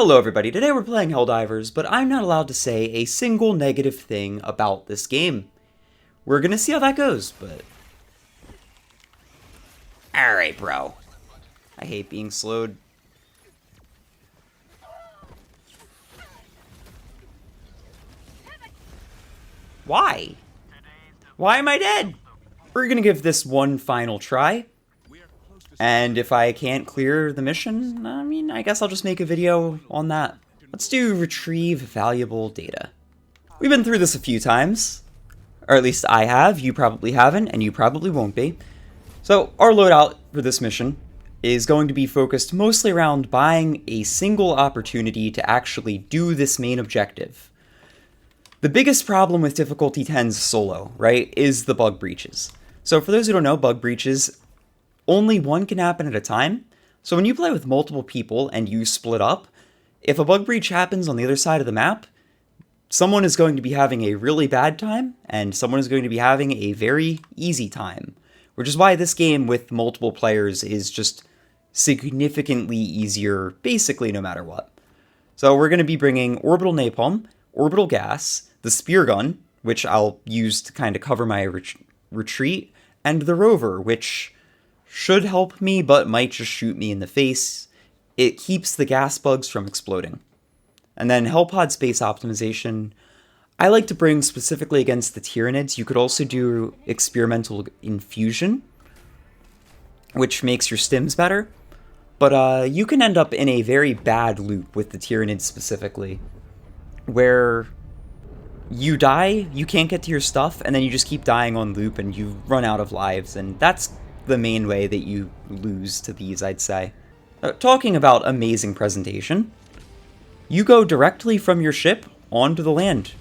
Hello everybody, today we're playing Helldivers, but I'm not allowed to say a single negative thing about this game. We're gonna see how that goes, but... Alright, bro. I hate being slowed. Why? Why am I dead? We're gonna give this one final try. And if I can't clear the mission, I guess I'll just make a video on that. Let's do retrieve valuable data. We've been through this a few times. Or at least I have, you probably haven't, and you probably won't be. So our loadout for this mission is going to be focused mostly around buying a single opportunity to actually do this main objective. The biggest problem with difficulty 10's solo, right, is the bug breaches. So for those who don't know, bug breaches, only one can happen at a time. So when you play with multiple people and you split up, if a bug breach happens on the other side of the map, someone is going to be having a really bad time, and someone is going to be having a very easy time. Which is why this game with multiple players is just significantly easier, basically no matter what. So we're going to be bringing Orbital Napalm, Orbital Gas, the Spear Gun, which I'll use to kind of cover my retreat, and the Rover, which should help me, but might just shoot me in the face. It keeps the gas bugs from exploding. And then Hellpod Space Optimization, I like to bring specifically against the Tyranids. You could also do Experimental Infusion, which makes your stims better. But you can end up in a very bad loop with the Tyranids specifically, where you die, you can't get to your stuff, and then you just keep dying on loop and you run out of lives, and that's the main way that you lose to these, I'd say. Talking about amazing presentation, you go directly from your ship onto the land.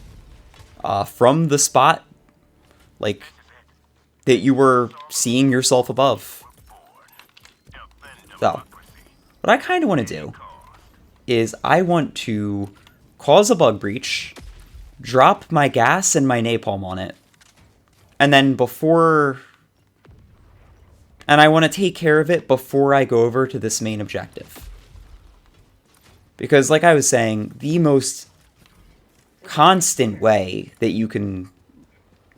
From the spot, like, that you were seeing yourself above. So, what I kind of want to do is I want to cause a bug breach, drop my gas and my napalm on it, and then I want to take care of it before I go over to this main objective. Because, like I was saying, the most constant way that you can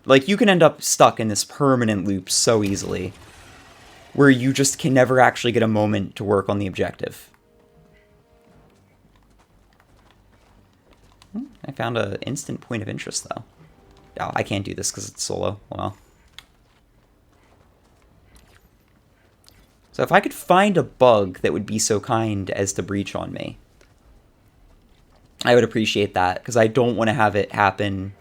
end up stuck in this permanent loop so easily, where you just can never actually get a moment to work on the objective. I found an instant point of interest, though. Oh, I can't do this because it's solo. Well. So if I could find a bug that would be so kind as to breach on me, I would appreciate that, because I don't want to have it happen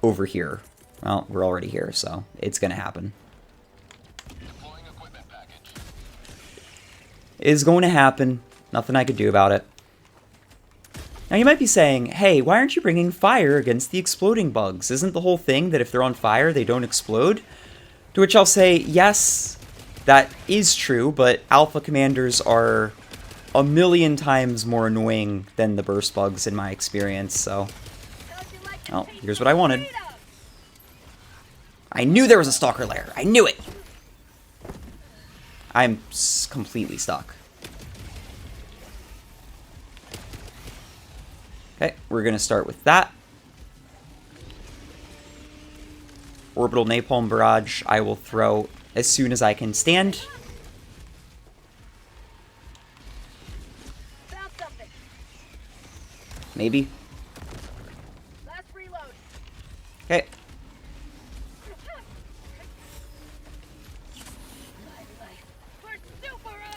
over here. Well, we're already here, so it's going to happen. It is going to happen. Nothing I could do about it. Now you might be saying, hey, why aren't you bringing fire against the exploding bugs? Isn't the whole thing that if they're on fire, they don't explode? To which I'll say, yes, that is true, but alpha commanders are a million times more annoying than the burst bugs in my experience, so... Well, here's what I wanted. I knew there was a stalker lair! I knew it! I'm completely stuck. Okay, we're gonna start with that. Orbital Napalm Barrage I will throw as soon as I can stand. Maybe. Okay.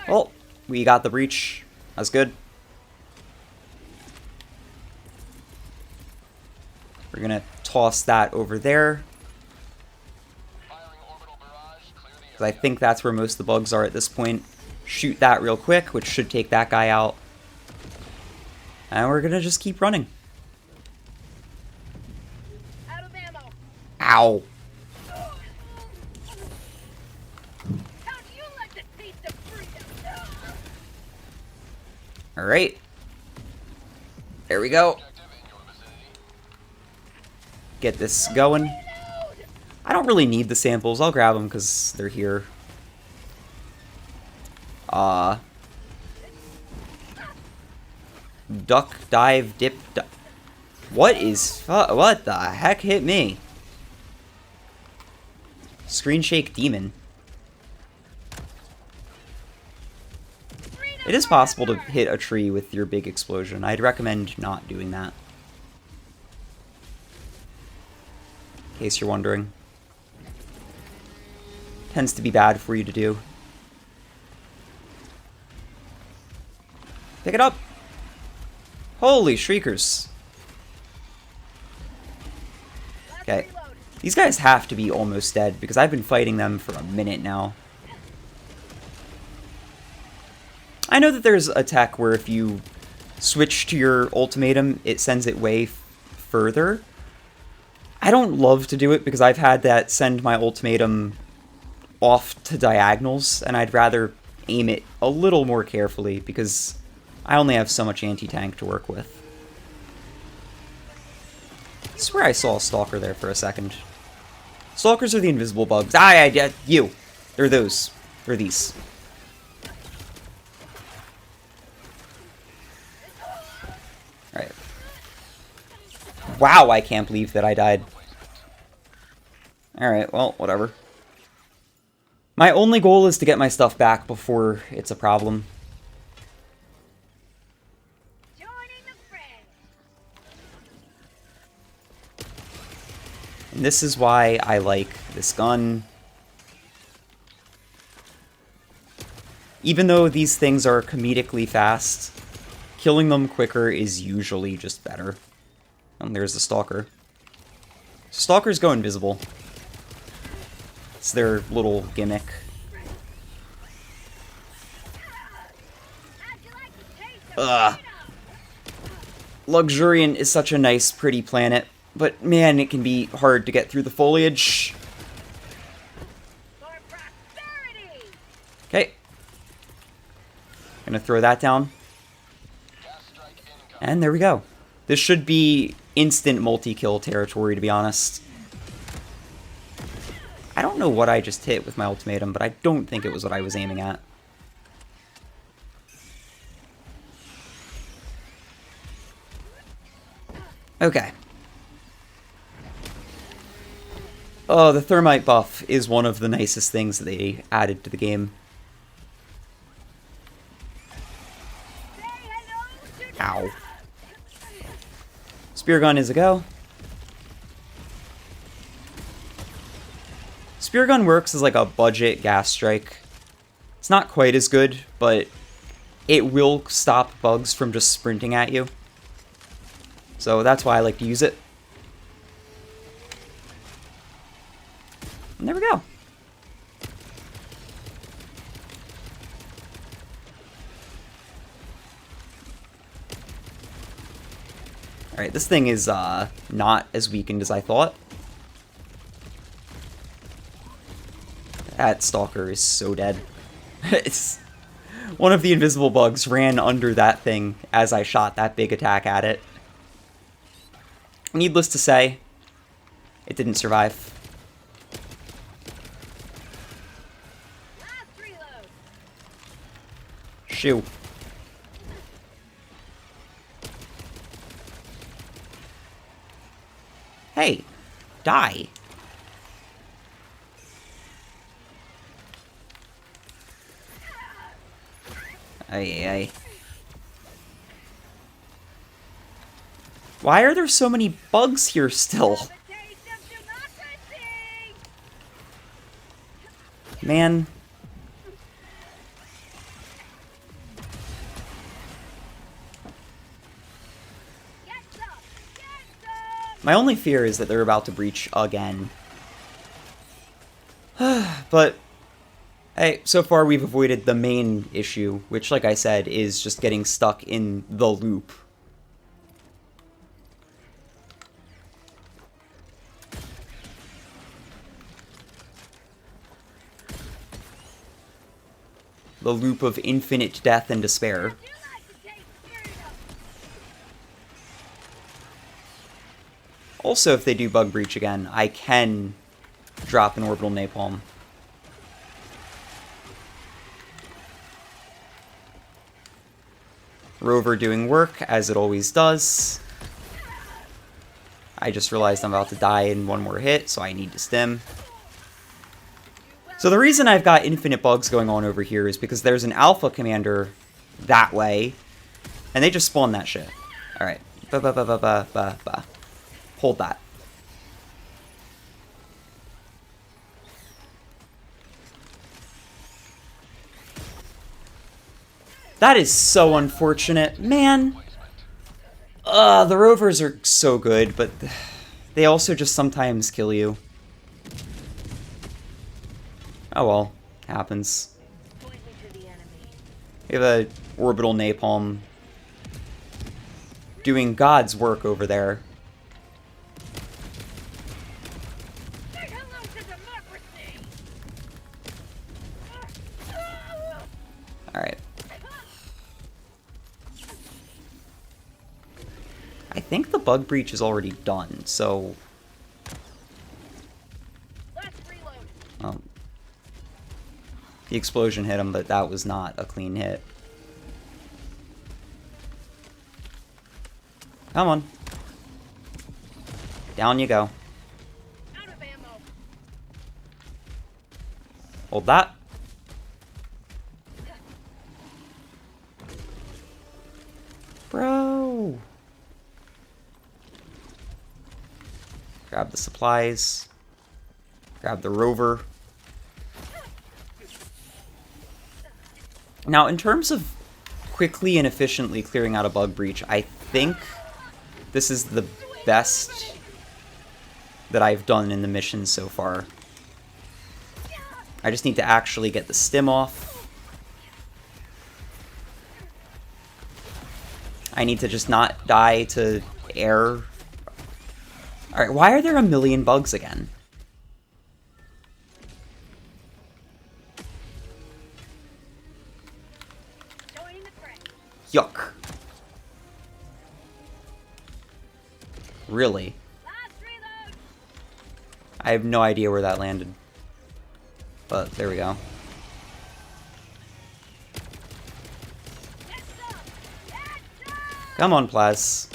Well, we got the breach. That's good. We're gonna toss that over there. I think that's where most of the bugs are at this point. Shoot that real quick, which should take that guy out. And we're gonna just keep running. Out of ammo. Ow. How do you like the taste of freedom? Alright. There we go. Get this going. I don't really need the samples. I'll grab them because they're here. Duck, dive, dip, What the heck hit me? Screen shake demon. It is possible to hit a tree with your big explosion. I'd recommend not doing that. In case you're wondering. Tends to be bad for you to do. Pick it up! Holy shriekers. Okay. These guys have to be almost dead, because I've been fighting them for a minute now. I know that there's a tech where if you switch to your ultimatum, it sends it way further. I don't love to do it because I've had that send my ultimatum off to diagonals, and I'd rather aim it a little more carefully because I only have so much anti-tank to work with. I swear I saw a stalker there for a second. Stalkers are the invisible bugs. You! They're those. They're these. Alright. Wow, I can't believe that I died. Alright, well, whatever. My only goal is to get my stuff back before it's a problem. And this is why I like this gun. Even though these things are comedically fast, killing them quicker is usually just better. And there's the stalker. Stalkers go invisible. It's their little gimmick. Ugh. Luxuriant is such a nice, pretty planet, but man, it can be hard to get through the foliage. Okay. Gonna throw that down. And there we go. This should be instant multi-kill territory, to be honest. I don't know what I just hit with my ultimatum, but I don't think it was what I was aiming at. Okay. Oh, the thermite buff is one of the nicest things that they added to the game. Ow. Spear gun is a go. Spear gun works as like a budget gas strike. It's not quite as good, but it will stop bugs from just sprinting at you. So that's why I like to use it. And there we go. Alright, this thing is not as weakened as I thought. That stalker is so dead. It's one of the invisible bugs ran under that thing as I shot that big attack at it. Needless to say, it didn't survive. Shoo. Hey, die. Ay. Why are there so many bugs here still? Man. My only fear is that they're about to breach again. But, hey, so far we've avoided the main issue, which, like I said, is just getting stuck in the loop. The loop of infinite death and despair. Also, if they do bug breach again, I can drop an orbital napalm. Rover doing work, as it always does. I just realized I'm about to die in one more hit, so I need to stim. So the reason I've got infinite bugs going on over here is because there's an alpha commander that way, and they just spawn that shit. Alright. Ba-ba-ba-ba-ba-ba-ba. Hold that. That is so unfortunate. Man. The rovers are so good, but they also just sometimes kill you. Oh well. Happens. We have a orbital napalm doing God's work over there. Alright. I think the bug breach is already done, so... The explosion hit him, but that was not a clean hit. Come on. Down you go. Hold that. Bro! Grab the supplies. Grab the rover. Now, in terms of quickly and efficiently clearing out a bug breach, I think this is the best that I've done in the mission so far. I just need to actually get the stim off. I need to just not die to air. Alright, why are there a million bugs again? Yuck. Really? I have no idea where that landed. But there we go. Come on, Plaz.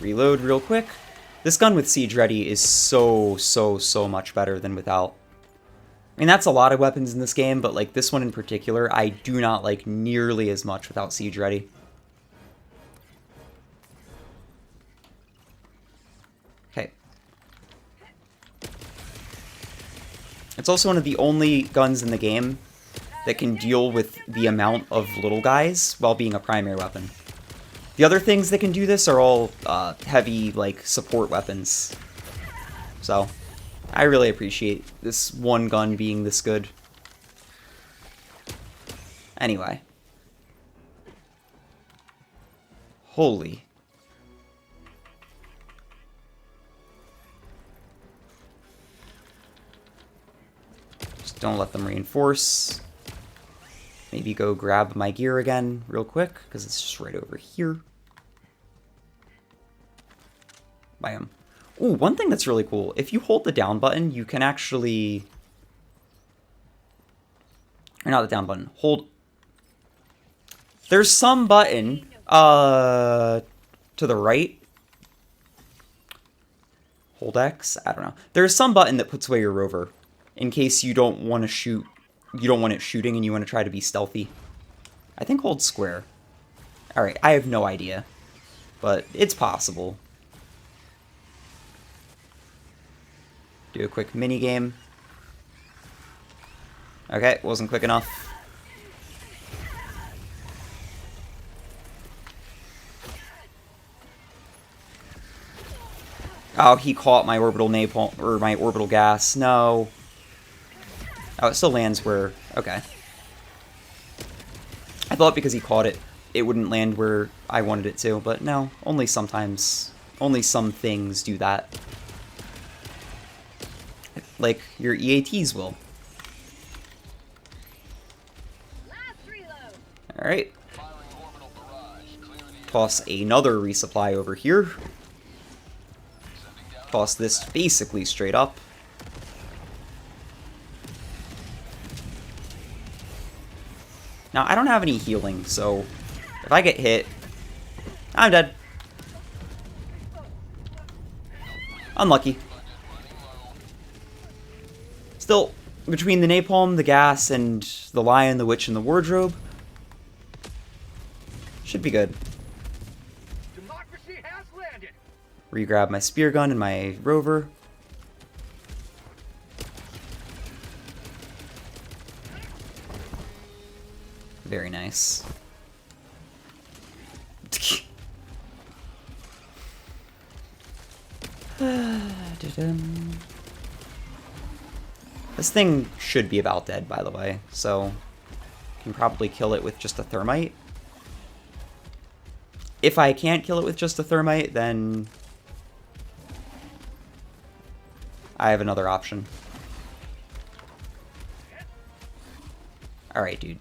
Reload real quick. This gun with Siege Ready is so much better than without. I mean, that's a lot of weapons in this game, but like this one in particular, I do not like nearly as much without Siege Ready. Okay. It's also one of the only guns in the game that can deal with the amount of little guys while being a primary weapon. The other things that can do this are all heavy, like, support weapons. So, I really appreciate this one gun being this good. Anyway. Holy. Just don't let them reinforce. Maybe go grab my gear again real quick, because it's just right over here. Bam. Ooh, one thing that's really cool. If you hold the down button, you can actually... Or not the down button. Hold... There's some button, to the right. Hold X? I don't know. There's some button that puts away your rover. In case you don't want to shoot... You don't want it shooting and you want to try to be stealthy. I think hold square. Alright, I have no idea. But it's possible. Do a quick mini game. Okay, wasn't quick enough. Oh, he caught my orbital napalm, or my orbital gas. No. Oh, it still lands where... Okay. I thought because he caught it, it wouldn't land where I wanted it to, but no. Only sometimes. Only some things do that. Like your EATs will. Alright. Toss another resupply over here. toss this basically straight up. Now, I don't have any healing, so if I get hit, I'm dead. Unlucky. Still, between the napalm, the gas, and the lion, the witch, and the wardrobe, should be good. Democracy has landed. Regrab my spear gun and my rover. Very nice. This thing should be about dead, by the way, so can probably kill it with just a thermite. If I can't kill it with just a thermite, then I have another option. Alright, dude.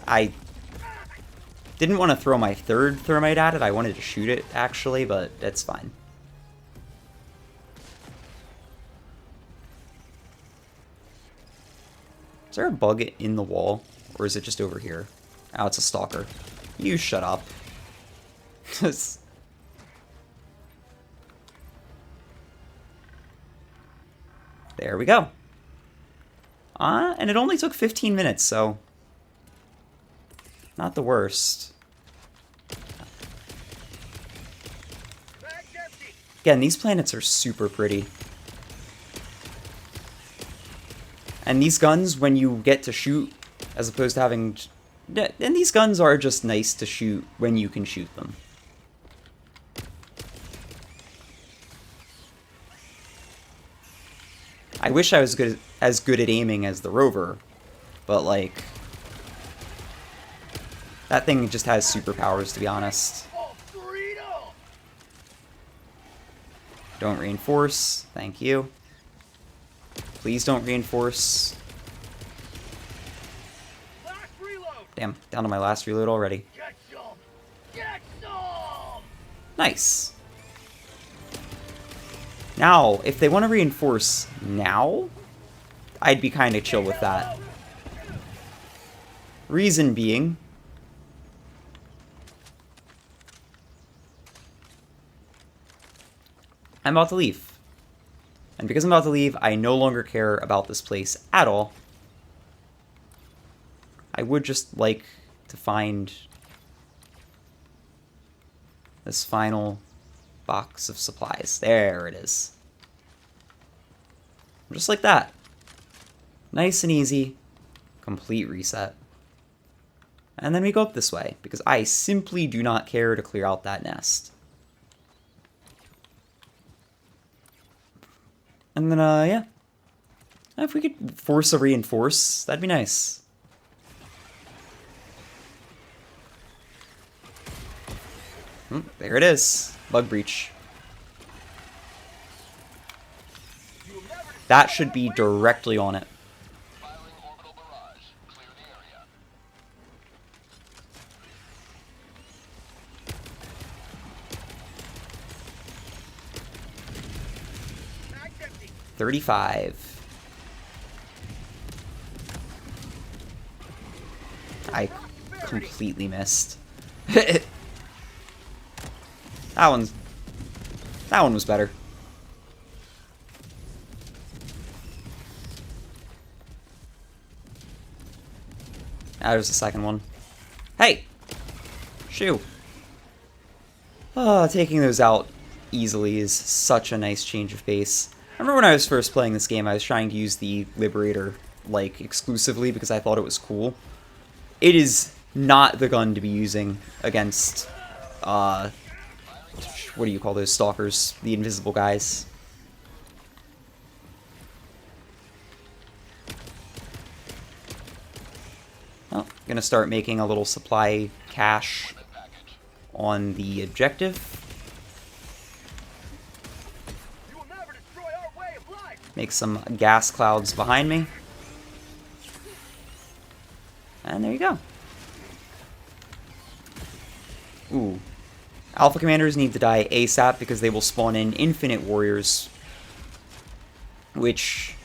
I didn't want to throw my third thermite at it. I wanted to shoot it, actually, but it's fine. Is there a bug in the wall? Or is it just over here? Oh, it's a stalker. You shut up. There we go. And it only took 15 minutes, so not the worst. Again, these planets are super pretty. And these guns, when you get to shoot, as opposed to having... And these guns are just nice to shoot when you can shoot them. I wish I was as good at aiming as the rover, but like... that thing just has superpowers, to be honest. Don't reinforce. Thank you. Please don't reinforce. Damn, down to my last reload already. Nice. Now, if they want to reinforce now, I'd be kind of chill with that. Reason being... I'm about to leave. And because I'm about to leave, I no longer care about this place at all. I would just like to find this final box of supplies. There it is. Just like that. Nice and easy. Complete reset. And then we go up this way, because I simply do not care to clear out that nest. And then, yeah. If we could force a reinforce, that'd be nice. There it is. Bug breach. That should be directly on it. $35. I completely missed. That one was better. There's the second one. Hey! Shoo! Oh, taking those out easily is such a nice change of pace. I remember when I was first playing this game, I was trying to use the Liberator, like, exclusively because I thought it was cool. It is not the gun to be using against, what do you call those stalkers? The invisible guys. Well, gonna start making a little supply cache on the objective. Make some gas clouds behind me. And there you go. Ooh. Alpha Commanders need to die ASAP because they will spawn in infinite warriors, which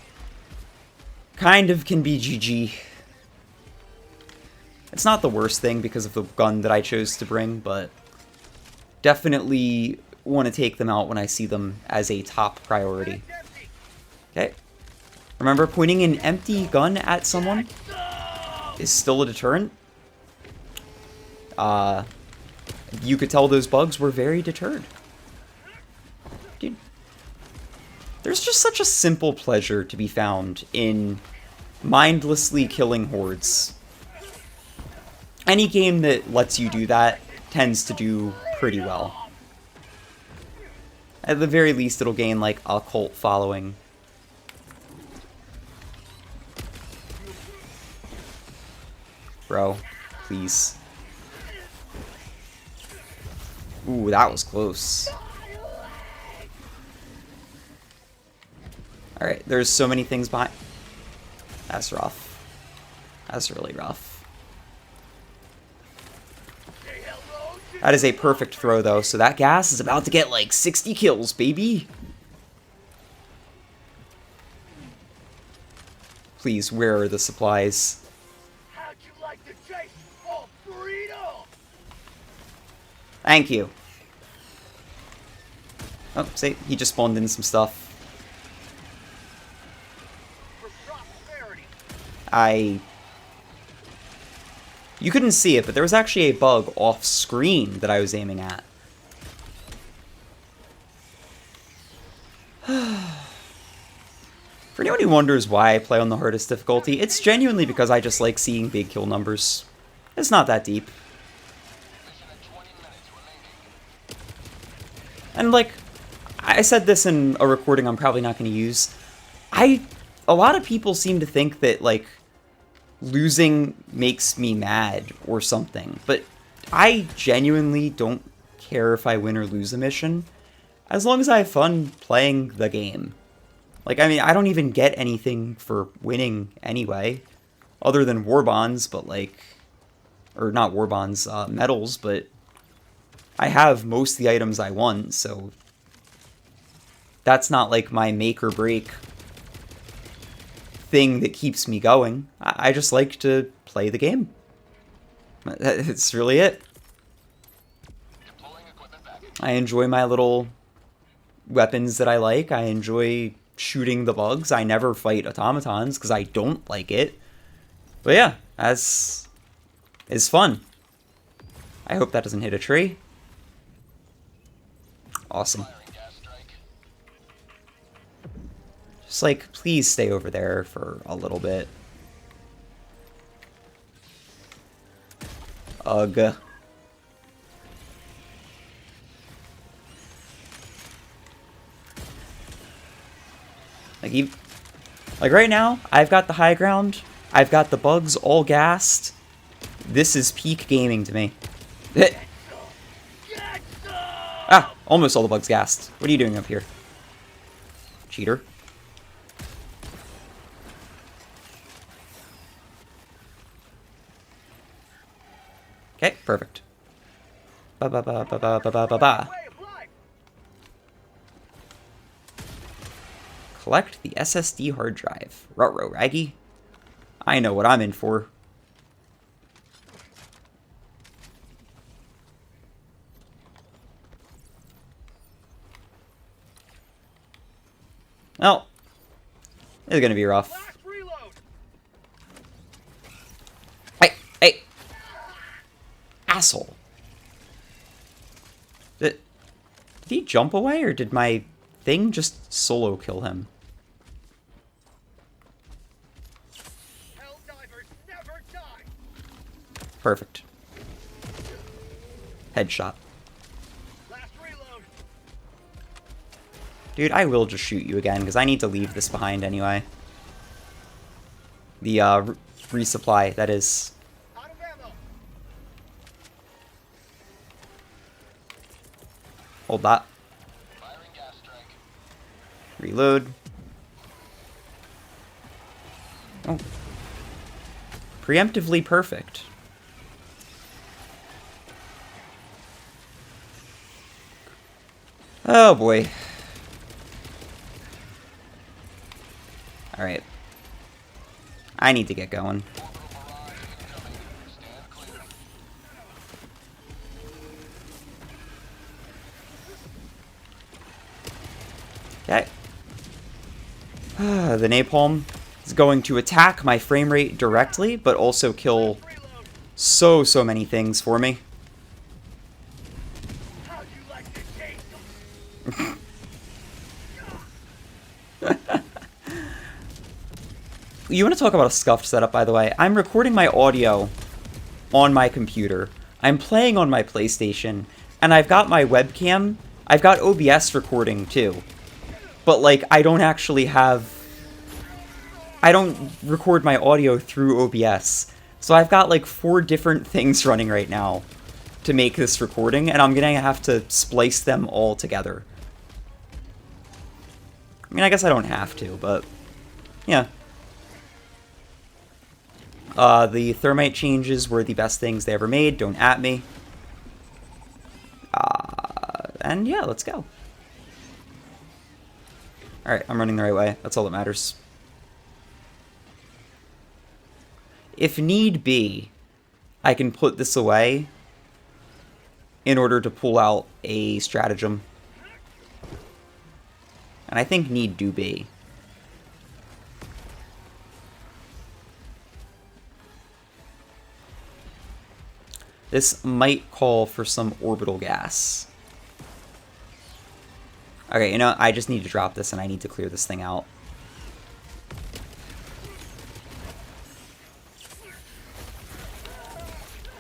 kind of can be GG. It's not the worst thing because of the gun that I chose to bring, but definitely want to take them out when I see them as a top priority. Okay. Remember, pointing an empty gun at someone is still a deterrent. You could tell those bugs were very deterred. Dude, there's just such a simple pleasure to be found in mindlessly killing hordes. Any game that lets you do that tends to do pretty well. At the very least, it'll gain, like, a cult following. Bro, please. Ooh, that was close. Alright, there's so many things behind. That's rough. That's really rough. That is a perfect throw, though, so that gas is about to get, like, 60 kills, baby! Please, where are the supplies? How'd you like to taste all burrito? Thank you. Oh, see, he just spawned in some stuff. For prosperity. You couldn't see it, but there was actually a bug off screen that I was aiming at. For anyone who wonders why I play on the hardest difficulty, it's genuinely because I just like seeing big kill numbers. It's not that deep. And like, I said this in a recording I'm probably not going to use. A lot of people seem to think that, like, losing makes me mad or something, but I genuinely don't care if I win or lose a mission, as long as I have fun playing the game. Like, I mean, I don't even get anything for winning anyway, other than war bonds, but like, or not war bonds, medals, but I have most of the items I want, so that's not like my make or break thing that keeps me going. I just like to play the game. That's really it. I enjoy my little weapons that I like. I enjoy shooting the bugs. I never fight automatons because I don't like it. But yeah, that's is fun. I hope that doesn't hit a tree. Awesome. Just, like, please stay over there for a little bit. Ugh. Like right now, I've got the high ground. I've got the bugs all gassed. This is peak gaming to me. Ah, almost all the bugs gassed. What are you doing up here? Cheater. Okay, perfect. Ba ba ba ba ba ba ba ba ba. Collect the SSD hard drive. Ruh-roh, Raggy. I know what I'm in for. Well, this is gonna be rough. Hey! Asshole. Did he jump away, or did my thing just solo kill him? Helldivers never die. Perfect. Headshot. Last reload. Dude, I will just shoot you again, because I need to leave this behind anyway. The, resupply, that is. Out of ammo. Hold that. Reload. Oh. Preemptively perfect. Oh boy. Alright. I need to get going. Okay. The napalm is going to attack my frame rate directly, but also kill so many things for me. How'd you like to taste You want to talk about a scuffed setup, by the way? I'm recording my audio on my computer. I'm playing on my PlayStation, and I've got my webcam. I've got OBS recording, too. But, like, I don't actually have... I don't record my audio through OBS. So I've got, like, 4 different things running right now to make this recording, and I'm gonna have to splice them all together. I mean, I guess I don't have to, but... yeah. The thermite changes were the best things they ever made. Don't at me. And yeah, let's go. Alright, I'm running the right way. That's all that matters. If need be, I can put this away in order to pull out a stratagem. And I think need do be. This might call for some orbital gas. Okay, you know, I just need to drop this and I need to clear this thing out.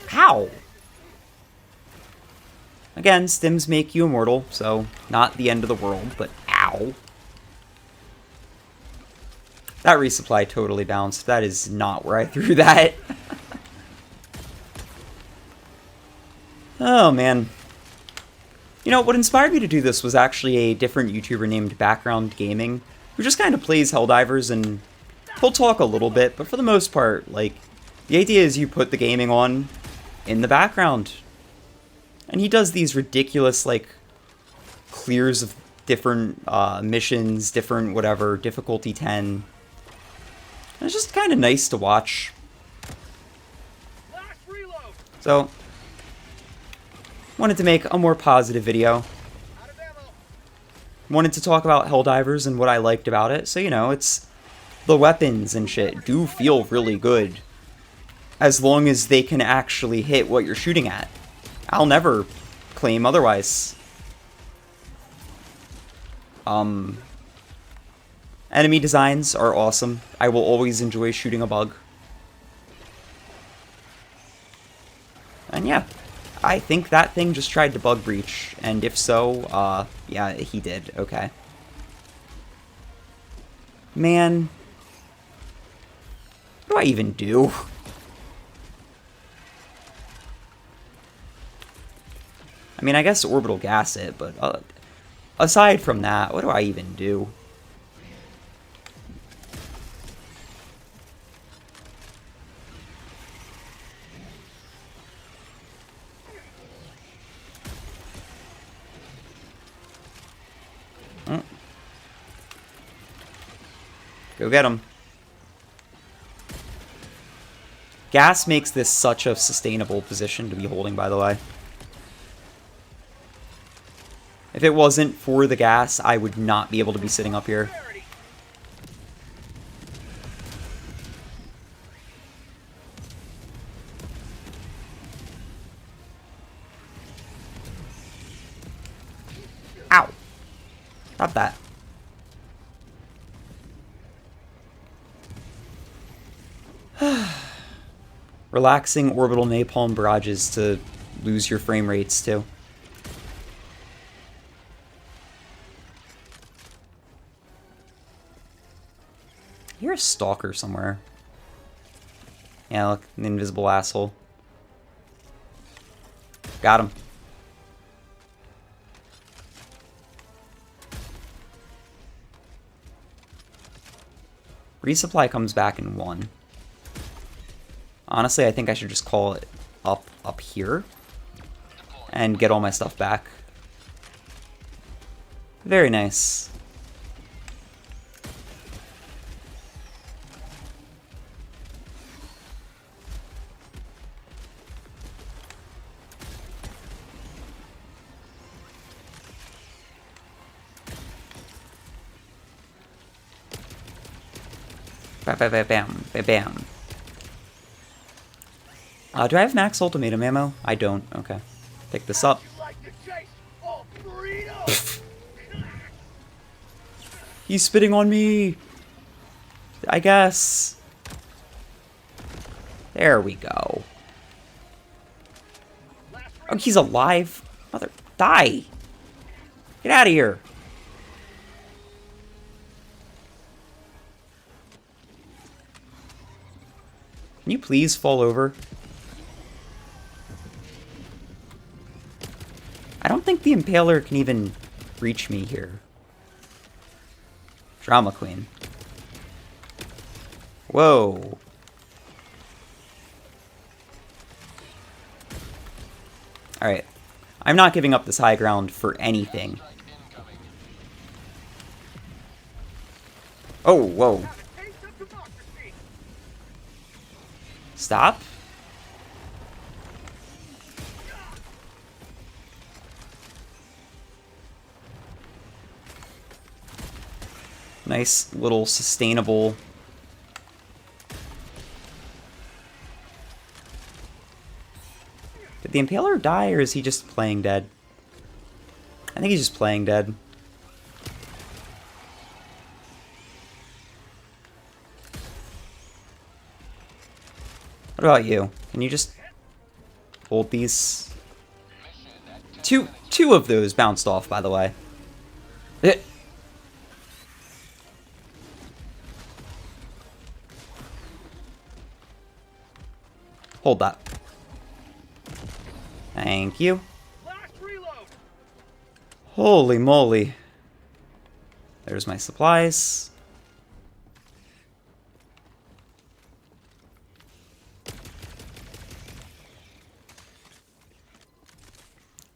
How? Again, stims make you immortal, so not the end of the world, but ow. That resupply totally bounced. That is not where I threw that. Oh, man. You know, what inspired me to do this was actually a different YouTuber named Background Gaming, who just kind of plays Helldivers, and he'll talk a little bit, but for the most part, like, the idea is you put the gaming on in the background. And he does these ridiculous, like, clears of different missions, different whatever, difficulty 10. And it's just kind of nice to watch. So, wanted to make a more positive video. Wanted to talk about Helldivers and what I liked about it. So, you know, it's... the weapons and shit do feel really good. As long as they can actually hit what you're shooting at. I'll never claim otherwise. Enemy designs are awesome. I will always enjoy shooting a bug. And yeah, I think that thing just tried to bug breach, and if so, yeah, he did. Okay. Man. What do I even do? I mean, I guess orbital gas it, but aside from that, what do I even do? Go get him. Gas makes this such a sustainable position to be holding, by the way. If it wasn't for the gas, I would not be able to be sitting up here. Ow. Stop that. Relaxing orbital napalm barrages to lose your frame rates, too. You're a stalker somewhere. Yeah, look, an invisible asshole. Got him. Resupply comes back in 1. Honestly, I think I should just call it up here and get all my stuff back. Very nice. Bam, bam, bam, bam, bam, bam. Do I have max ultimatum ammo? I don't. Okay. Pick this up. He's spitting on me! I guess. There we go. Oh, he's alive. Mother, die! Get out of here! Can you please fall over? I don't think the Impaler can even reach me here. Drama Queen. Whoa. Alright. I'm not giving up this high ground for anything. Oh, whoa. Stop. Nice little sustainable. Did the Impaler die, or is he just playing dead? I think he's just playing dead. What about you? Can you just hold these? Two of those bounced off, by the way. Hold that. Thank you. Holy moly. There's my supplies.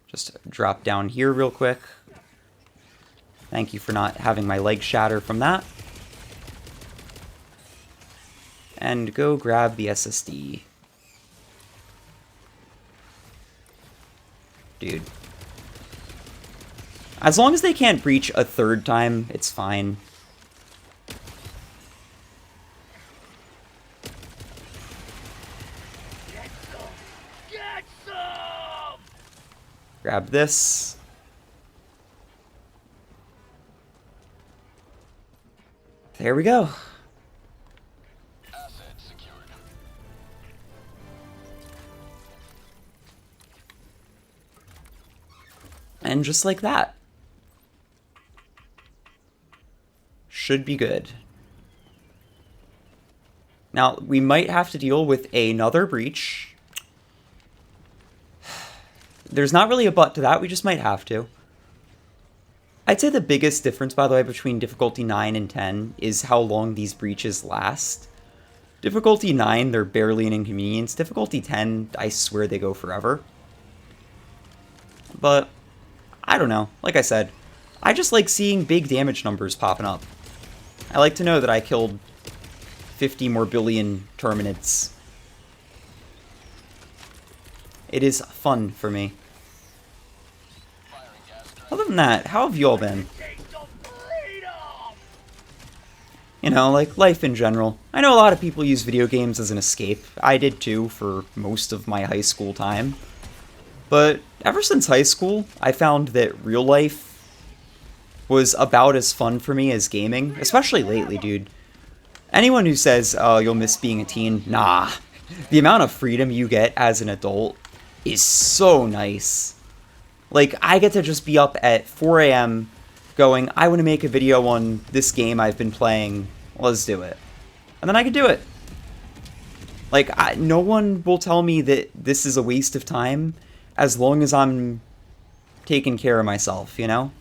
Just drop down here real quick. Thank you for not having my leg shatter from that. And go grab the SSD. Dude. As long as they can't breach a third time, it's fine. Get some! Grab this. There we go. And just like that. Should be good. Now, we might have to deal with another breach. There's not really a but to that, we just might have to. I'd say the biggest difference, by the way, between difficulty 9 and 10 is how long these breaches last. Difficulty 9, they're barely an inconvenience. Difficulty 10, I swear they go forever. But I don't know. Like I said, I just like seeing big damage numbers popping up. I like to know that I killed 50 more billion Terminids. It is fun for me. Other than that, how have you all been? You know, like life in general. I know a lot of people use video games as an escape. I did too for most of my high school time. But ever since high school, I found that real life was about as fun for me as gaming, especially lately, dude. Anyone who says, oh, you'll miss being a teen, nah. The amount of freedom you get as an adult is so nice. Like, I get to just be up at 4 a.m. going, I want to make a video on this game I've been playing, let's do it. And then I can do it. Like, no one will tell me that this is a waste of time as long as I'm taking care of myself, you know?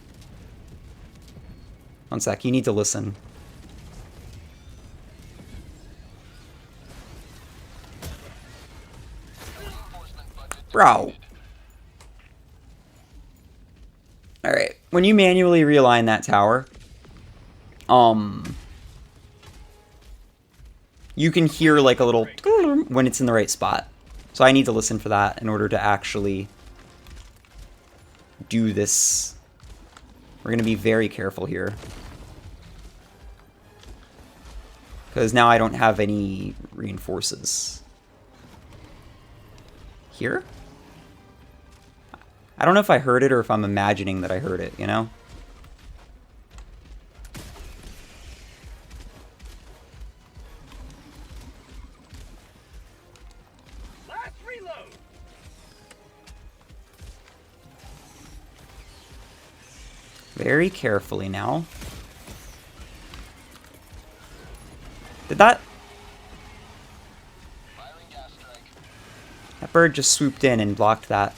One sec, you need to listen. Bro. Alright, when you manually realign that tower, you can hear like a little when it's in the right spot. So I need to listen for that in order to actually do this. We're going to be very careful here. Because now I don't have any reinforces. Here? I don't know if I heard it or if I'm imagining that I heard it, you know? Last reload. Very carefully now. Did that... That bird just swooped in and blocked that.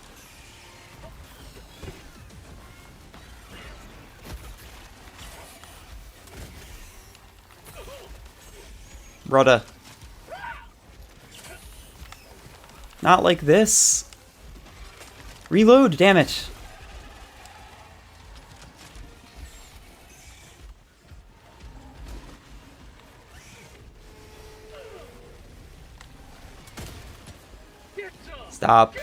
Brother. Not like this. Reload, damn it. Stop.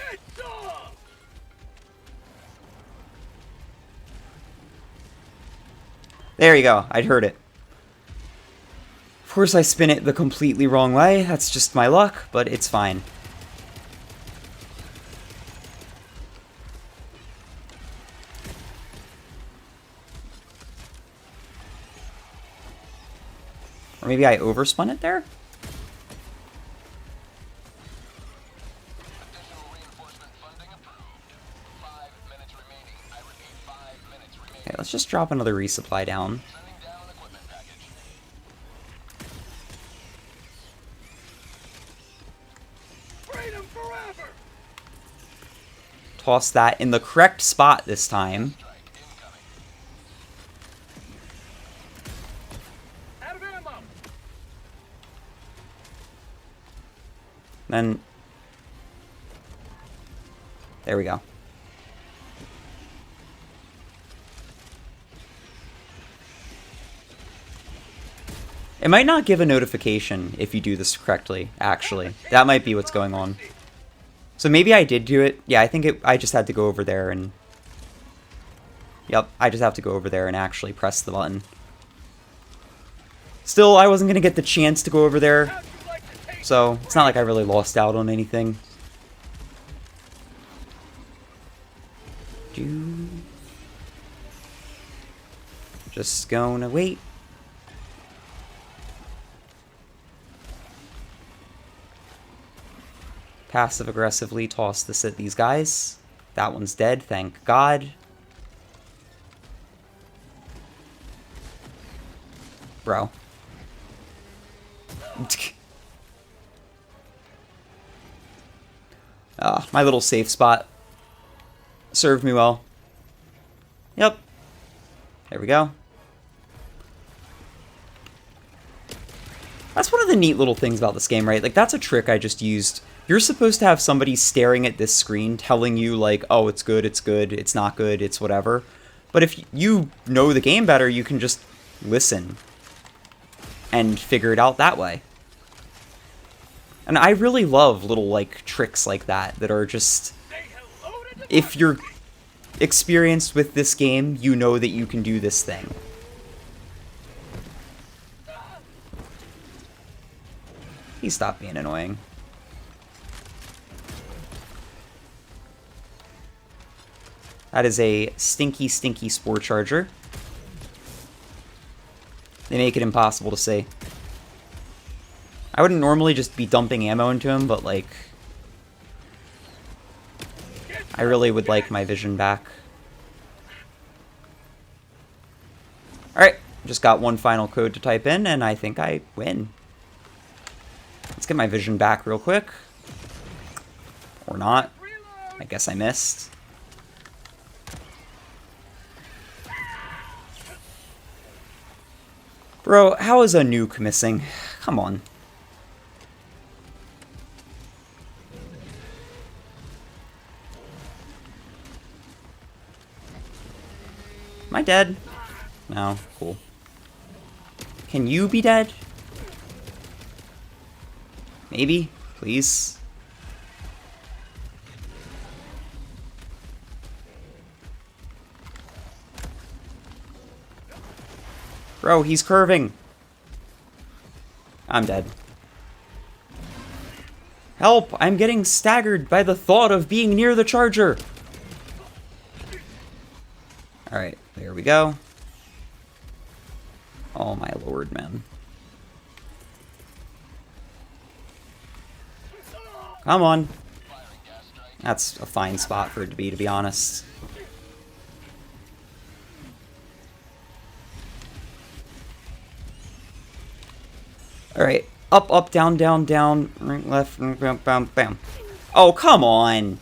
There you go. I'd heard it. Of course I spin it the completely wrong way. That's just my luck, but it's fine. Or maybe I overspun it there? Okay, let's just drop another resupply down. Toss that in the correct spot this time. Then... There we go. It might not give a notification if you do this correctly, actually. That might be what's going on. So maybe I did do it. Yeah, I think I just had to go over there and... Yep, I just have to go over there and actually press the button. Still, I wasn't going to get the chance to go over there. So, it's not like I really lost out on anything. Just gonna wait. Passive-aggressively toss this at these guys. That one's dead, thank God. Bro. My little safe spot served me well. Yep. There we go. That's one of the neat little things about this game, right? Like, that's a trick I just used. You're supposed to have somebody staring at this screen telling you, like, oh, it's good, it's not good, it's whatever. But if you know the game better, you can just listen and figure it out that way. And I really love little, like, tricks like that that are just... If you're experienced with this game, you know that you can do this thing. He stopped being annoying. That is a stinky, stinky Spore Charger. They make it impossible to see. I wouldn't normally just be dumping ammo into him, but, like... I really would like my vision back. Alright, just got one final code to type in, and I think I win. Let's get my vision back real quick. Or not. I guess I missed. Bro, how is a nuke missing? Come on. Am I dead? No. Cool. Can you be dead? Maybe? Please? Bro, he's curving. I'm dead. Help! I'm getting staggered by the thought of being near the charger. Alright, there we go. Oh my lord, man. Come on. That's a fine spot for it to be honest. Alright. Up, up, down, down, down. Right, left, bam, bam, bam. Oh, come on.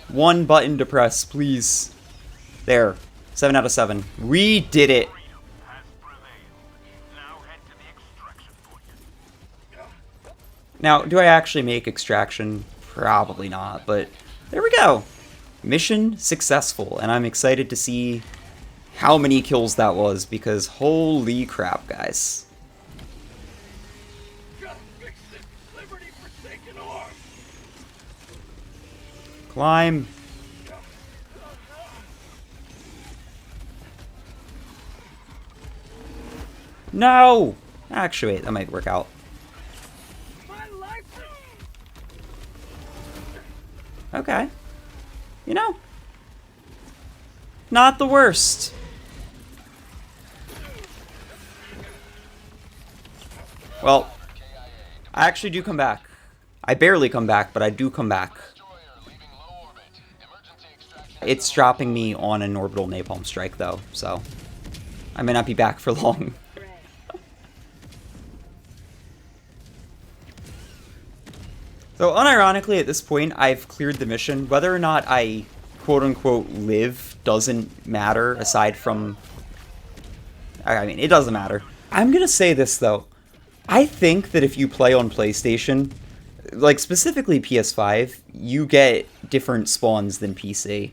One button to press, please. There. 7 out of 7. We did it. Now, do I actually make extraction? Probably not, but there we go. Mission successful, and I'm excited to see how many kills that was, because holy crap, guys. Climb. No! Actually, wait, that might work out. Okay. You know, not the worst. Well, I actually do come back. I barely come back, but I do come back. It's dropping me on an orbital napalm strike, though, so I may not be back for long. So, unironically, at this point, I've cleared the mission. Whether or not I, quote-unquote, live doesn't matter, aside from... I mean, it doesn't matter. I'm gonna say this, though. I think that if you play on PlayStation, like, specifically PS5, you get different spawns than PC.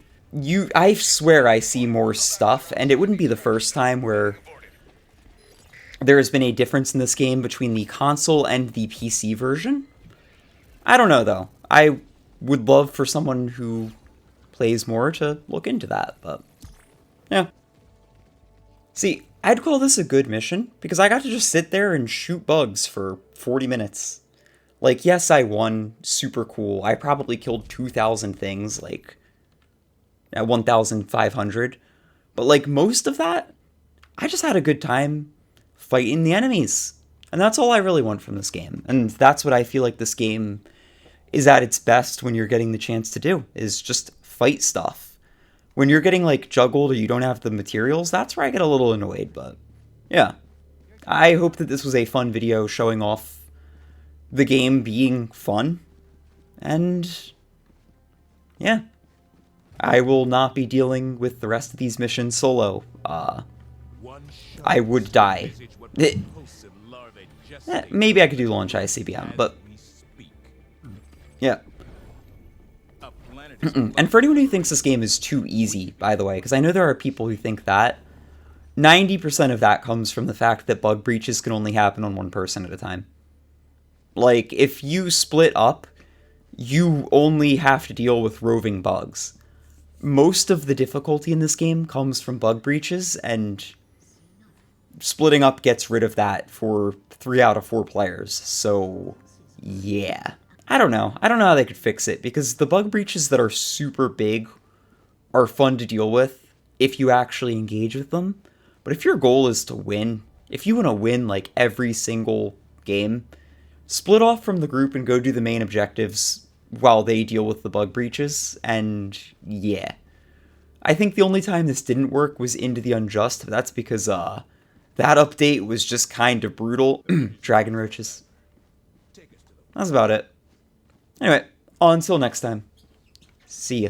I swear I see more stuff, and it wouldn't be the first time where there has been a difference in this game between the console and the PC version. I don't know, though. I would love for someone who plays more to look into that, but yeah. See, I'd call this a good mission, because I got to just sit there and shoot bugs for 40 minutes. Like, yes, I won, super cool. I probably killed 2,000 things, like, 1,500. But, like, most of that, I just had a good time fighting the enemies. And that's all I really want from this game. And that's what I feel like this game is at its best when you're getting the chance to do, is just fight stuff. When you're getting, like, juggled or you don't have the materials, that's where I get a little annoyed, but yeah. I hope that this was a fun video showing off the game being fun, and yeah. I will not be dealing with the rest of these missions solo. I would die. Maybe I could do launch ICBM, but yeah. And for anyone who thinks this game is too easy, by the way, because I know there are people who think that, 90% of that comes from the fact that bug breaches can only happen on one person at a time. Like, if you split up, you only have to deal with roving bugs. Most of the difficulty in this game comes from bug breaches, and splitting up gets rid of that for 3 out of 4 players, so yeah. I don't know how they could fix it, because the bug breaches that are super big are fun to deal with if you actually engage with them. But if your goal is to win, if you want to win like every single game, split off from the group and go do the main objectives while they deal with the bug breaches, and yeah. I think the only time this didn't work was Into the Unjust, but that's because that update was just kind of brutal. Dragon roaches. That's about it. Anyway, until next time. See ya.